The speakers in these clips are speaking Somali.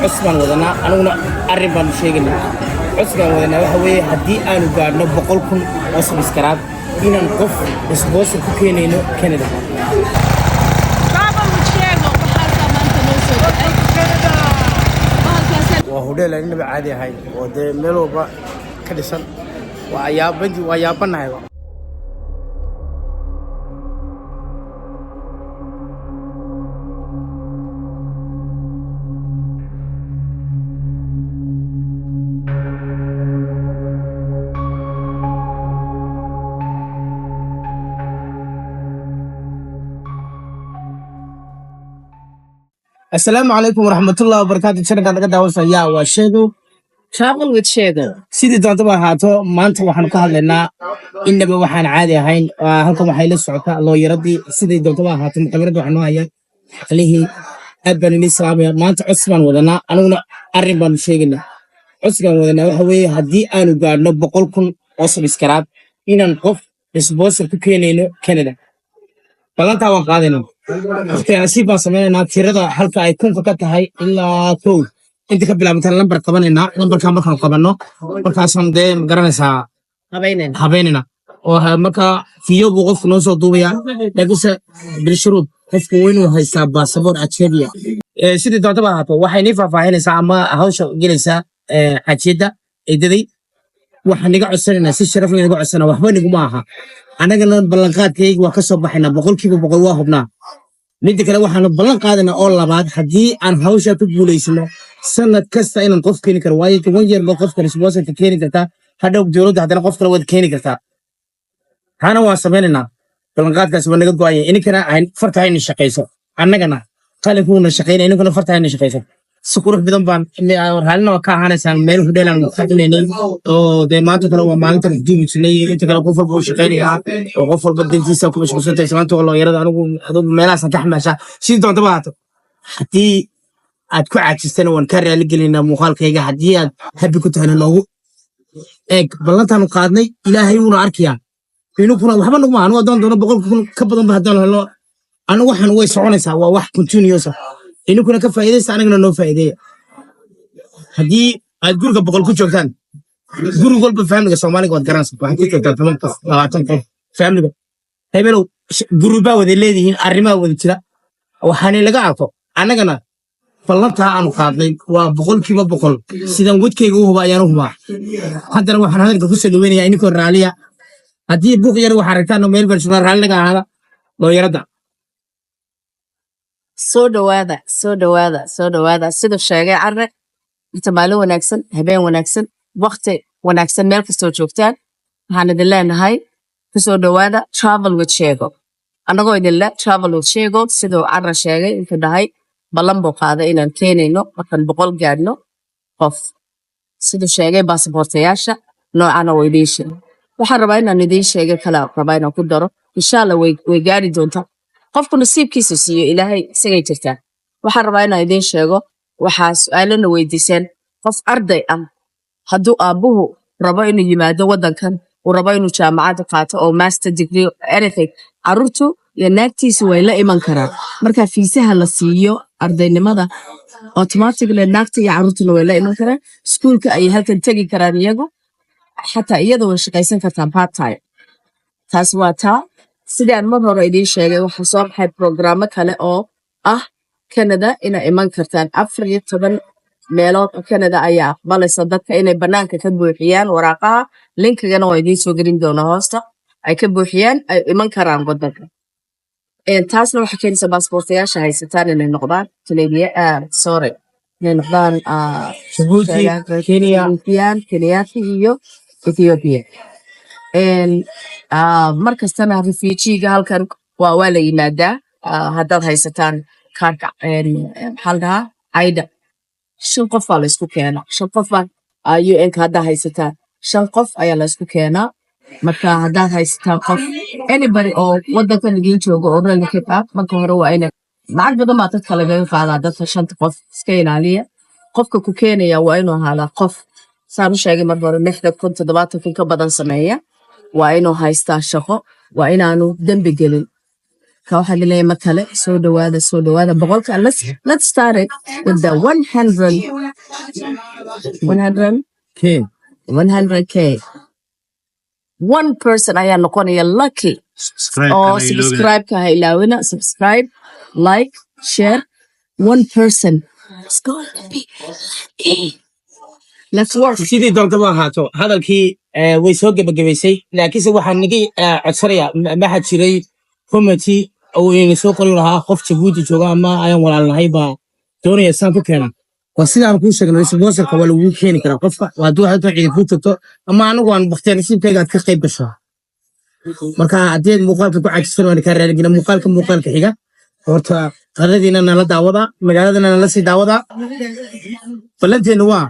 cusbaan wadanaa aniguna arrin baan sheegaynaa cusbaan wadanaa waxa weeye haddii aanu gaadhno 100,000 oo subscribe inaan qof sponsor ku keenayno Canada waa hodheela inaba caadi ahayn oo dee meel walba ka dhisan waa yaabanahay السلام عليكم ورحمة الله وبركاته. شركة قد وصل يا وشيدو Travel with Shago. سيدي تعتبر هاتو ما أنت وحنا كهلنا إنما وحنا عادي هين هلكم وحيل السعودة الله يردي سيدي تعتبر هاتو مقابلة وحنا هي عليه أبن الإسلام ما أنت عثمان ودنا أنا أربان شيءنا عثمان ودنا هو هدي أنا قاعد نبقولكم أصل إسكراب إن نقف نسبوس كوكينينو كندا بلانتا وقادنا اختيارسي باسمينا تيرada halka ay kunka ka tahay ilaa kow inta ka bilaabantay lambar qabanayna lambarka markaan qabano markaasaan dee garanaysaa habeenina oo marka fiyo buu qof noo soo duubaya laakiinse bilshuruud qofku waa inuu haystaa baasaboor ajnabi ah sidii doonta baa haato waxay nii faahfaahinaysaa ama hawsha gelaysaa xajiyada eedaday waxaan niga codsanaynaa si sharaf leh niga codsanaa waxba niguma aha anagana ballanqaadkayga waa ka soo baxaynaa 100% waa hubnaa midda kale waxaanu ballan qaadana oo labaad haddii aan hawsha ku guuleysano sanad kasta inaan qof keeni karo waayo 1 year ba qofka sponsor ka keeni kartaa hadhow dowladda haddana qof kale wad keeni kartaa hana waa sameynaa ballanqaadkaas waa naga go'ay inkana aan fartaayna shaqeyso annagana qalabkuuna shaqeynaa inkana fartaayna shaqeyso sukuur badan baan halna ka ahaanaysan meel hudheelan fadhineynay oo de maanta kale waa maalinta diimisnay inta kale qof walba shaqeynaya oo qof walba dintiisa ku mashquulsantay sababtoo loo yarada anigu meelahaas ka xamaasha si doonta baato hadii aad ku caajisana waan ka raali gelinaa muuqaalkayga hadii aad habi ku tahay loogu eeg ballantaan qaadnay ilaahay wuu arkiyaa inuu kuna waxba nagu ma anu doon 100,000 ka badan ba hadaan helo anu waxan way soconaysaa waa wax continuous inuu kuna ka faa'iideysta anagana noo faa'iideeyo hadii aad guriga 100 ku joogtaan guriga walba family Soomaaliga wad garanaysaa waxaan ku joogtaa 20 qof family hebelow guriga wada leedihiin arrimaha wada jira waxaan laga arko anagana ballantaa aan qaadnay waa 100% sidan wadkayga u hubayaan u hubaa haddana waxaan hadalka ku soo dhaweynayaa inkoo raaliya hadii buuq yar waxa aragtaan meel barshada raali laga ahaada loo yarada soo dhawaada sida sheegay carre inta maalin wanaagsan habeen wanaagsan waqti wanaagsan meel kastoo joogtaan waxaan idin leenahay ku soo dhawaada travel with Shago anagoo idin le travel with Shago sidoo carre sheegay inta dhahay ballan buu qaaday inaan keenayno markaan 100 gaadhno qof sida sheegay baasaboortayaasha noocan oo idiin waxaan rabaa inaan idiin sheegay kala rabaa inaan ku daro insha Allah way gaari doontaa qofku nasiibkiisa siiyo ilaahay isagay jirtaa waxaan rabaa inaan idiin sheego waxa su'aalana weydiiseen qof arday ah hadduu aabuhu rabo inuu yimaado wadankan uu rabo inuu jaamacad qaato oo master degree anything carruurtu iyo naagtiisu way la iman karaan marka fiisaha la siiyo ardaynimada automatically naagta iyo carruurtuna way la iman karaan iskuulka ay halkan tagi karaan iyagu xataa iyadoo way shaqaysan kartaa part time taas waa taa sidaan mar hore idiin sheegay waxa soo baxay programmo kale oo ah Canada inay iman kartaan 14 meelood oo Canada ayaa aqbalaysa dadka inay banaanka ka buuxiyaan waraaqaha linkigana waa idiin soo gelin doonaa hoosta ay ka buuxiyaan ay iman karaan wadanka taasna waxa keenaysa baasaboortayaasha haysataan inay noqdaan inay noqdaan Kenya iyo Ethiopia markastana refugeega halkan waa la yimaadaa haddaad haysataan kaarka maxaa la dhahaa ayda 5 qof baa la isku keenaa 5 qof baa UN haddaa haysataan 5 qof ayaa la isku keenaa marka haddaad haysataan qof anybody oo wadankan idin joogo oo relocate ah marka hore waa inay lacag badan baa dadka lagaga qaadaa dadka 5 qof iska ilaaliya qofka ku keenaya waa inuu ahaadaa qof saan u sheegay mar hore 60,000 ka badan sameeya waa inuu haystaa shaqo waa inaanu dambi gelin كواحد اللي مكالة سو دوادة بقولك let's start it with the كين 100k. One person ayaa noqonaya lucky oo subscribe ka ha ilaawina subscribe like share one person is going to be lucky. Let's work. sidii doontaba ahaato hadalkii way soo gebagabaysay laakiinse waxaan nigi codsanayaa maxaa jiray committee oo ina soo qori lahaa qof Jabuuti jooga ama ayaan walaalnahay baa doonaya saan ku keena waa sidaan kuu sheegnay sponsorka waa lagu keeni karaa qofka waa duu hadda ciid ku tagto ama anigu aan baqteen nasiibkayga aad ka qayb gasho marka haddii muuqaalka ku cajisan waan ka raadin muuqaalka xiga horta qaradiina nala daawada magaaladana nala sii daawada balanteena waa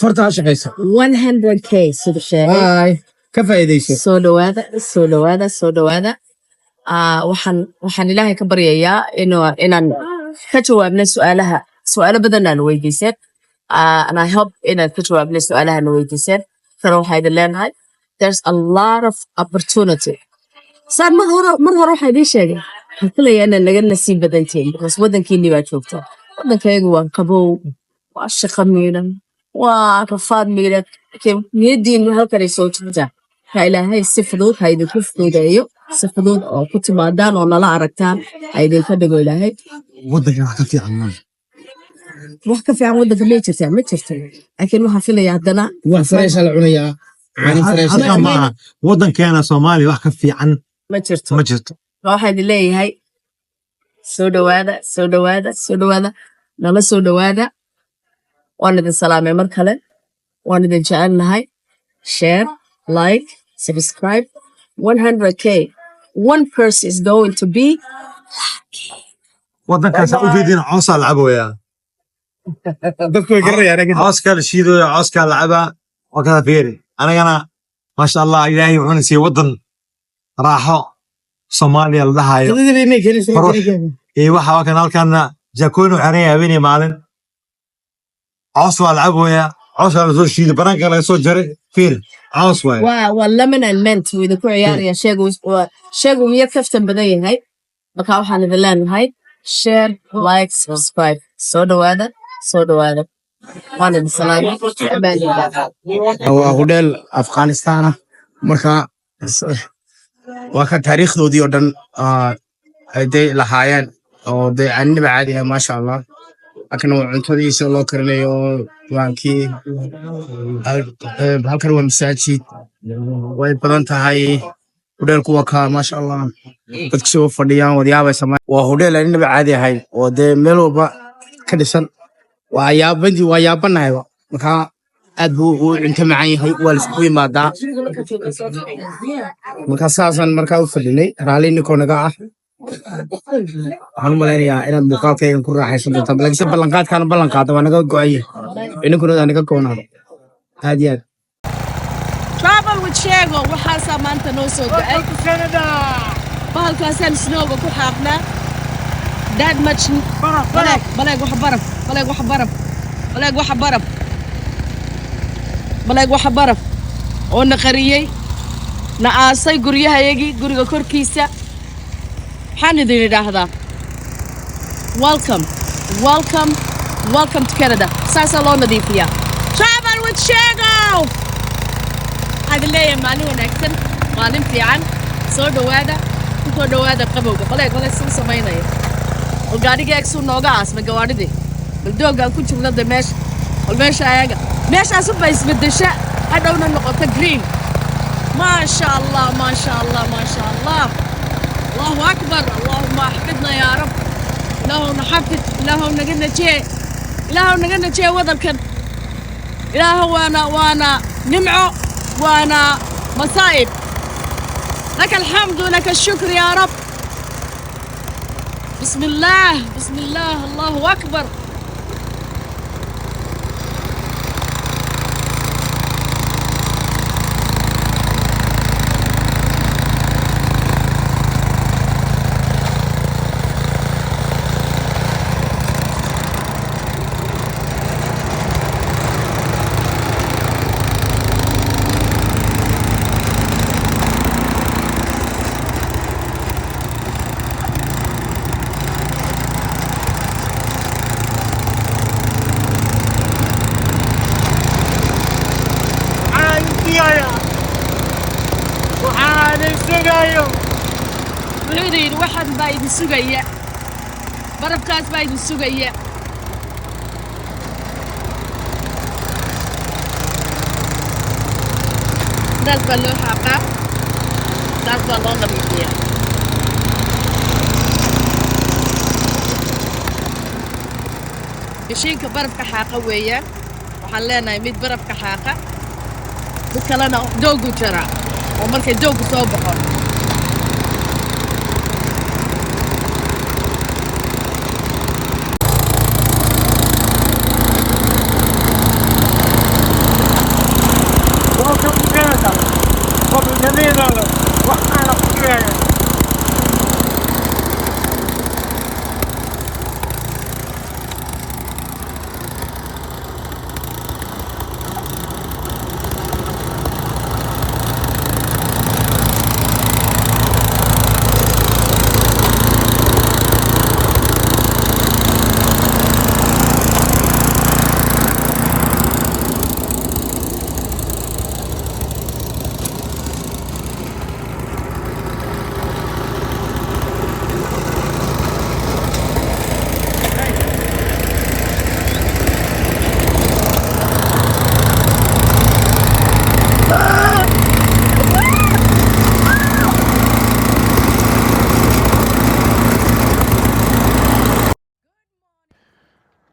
farta shaqeysa 100k sida sheegay bye ka faa'iideyso soo dhawaada waxaan ilaahay ka baryayaa inaan ka jawaabno su'aalo badan aan weydiiseen and I hope inaad ka jawaabno su'aalahan weydiiseen tan waxaa idin leenahay there's a lot of opportunity saan mar hore waxaa idiin sheegay waxaan filayaa inaad naga nasiib badan tihiin because waddankiinni baa joogta waddankaygu waa qabow waa shaqo miidhan waa rafaad miidhan niyaddiin halkanay soo jirtaa ha ilaahay si fudud ha idinku fududeeyo si fudud oo ku timaadaan oo nala aragtaan ha idinka dhigo ilaahay waddanka wax ka fiican ma wax ka fiican waddanka ma jirto laakiin waxaan filayaa haddana wax fresh la cunayaa halkan maaha waddankeena Soomaaliya wax ka fiican ma jirto waxaan idin leeyahay soo dhawaada nala soo dhawaada waan idin salaamay mar kale waan idin jecelnahay share like subscribe 100k one person is going to be waddankaas u jeedina coosa lacaboya dadku way garanayaan cooska la shiidoya cooska lacaba waa kala fiiri anagana maasha Allah ilaahay wuxuuna siiyay waddan raaxo Soomaaliya la dhahayo waxa kan halkana jakoon xareen habeenay maalin coos waa lacaboya coos la soo shiido banaanka laga soo jaray fiir coos waa lemon and mint wada ku ciyaaraya sheegu miya kaftan badan yahay marka waxaan idin leenahay share like subscribe soo dhawaada waan idin salaamay waa hudheel Afghanistan marka waa ka taariikhdoodii oo dhan ay lahaayeen oo annaba caadi ah maasha Allah laakiin cuntadiisa loo karinayo waankii halkan waa masaajid way badan tahay hudheelku waa ka maasha Allah dadku soo fadhiyaan wadiyaabay sameeyaan waa hudheel annaba caadi ahayn oo meel walba ka dhisan waa yaabanahay marka aad buu u cunto macaan yahay waa la isku yimaadaa marka saasan markaa u fadhinay raali ninkoo naga ah waxaan u malaynayaa inaad muuqaalkaygan ku raaxaysan doontaan laakiinse ballanqaadkaana ballanqaada waa naga go-aya ininkuna waa naga goonaado aad iyo aad travel with Shego waxaasaa maanta noo soo dacay bahalkaasaan snowga ku xaaqnaa that much baleeg waxa baraf oo na qariyey na aasay guryahayagii guriga korkiisa waxaan idin idhaahdaa welcome to Canada saasaa loo nadiifiyaa travel with Shego waxaad leeyahay maalin wanaagsan maalin fiican soo dhawaada kusoo dhawaada qabowga baleeg suu samaynaya oo gaadhiga eegsuu nooga aasma gawaadhidii bal doogaan ku jirna de meesha ayaga meeshaas u baa isbedesha hadhowna noqota green maasha Allah Allahu akbar Allahumma axfidna yaa rab ilaahowna xafid ilaahow naga najee wadalkan ilaahow waana nimco waana masaa'ib laka alxamdu laka ashukr yaa rab بسم الله الله أكبر سجايا وحاني سجايا wuxuu yidhi waxan baa idin sugaya barafkaas baa idin sugaya daas baa loo xaaqaa daas baa loo nadiifiyaa mishiinka barafka xaaqa weeyaan waxaan leenahay mid barafka xaaqa mid kalena doogu jara oo markay doogu soo baxo Welcome to Canada. Welcome to Canada. وحنا فكرة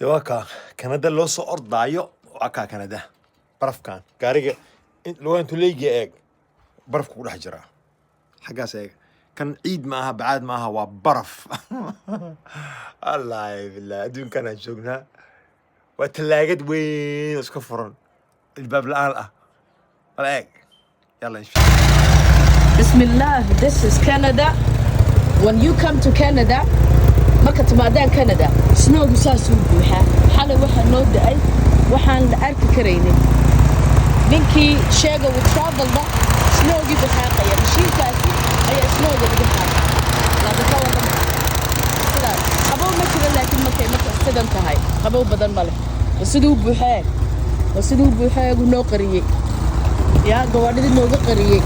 دواكا كندا لو سو أرضايو وعكا كندا برف كان كاريجا لو أنتو ليجي إيج برف كل حجرة حقاس إيج كان عيد معها بعاد معها وبرف الله بالله دون كان شغلنا وتلاقيت وين اسكفرن الباب الآن ولا إيج يلا نشوف Bismillah, this is Canada. When you come to Canada, marka timaadaan Canada, snowgu saas uu buuxaa. Xalay waxaa noo da'ay, waxaan la arki karaynin. Ninkii sheega uu travelda, snowgii buuxaaqaya. Mashiinkaasi ayaa snowga lagu xaaqaa. Laakiin ka wadan sidaas. Qabow ma jiro laakiin markay sidan tahay. Qabow badan ma leh. Siduu buuxaa. Siduu buuxaa uu noo qariyay. Yaa gawaadhidii nooga qariyay.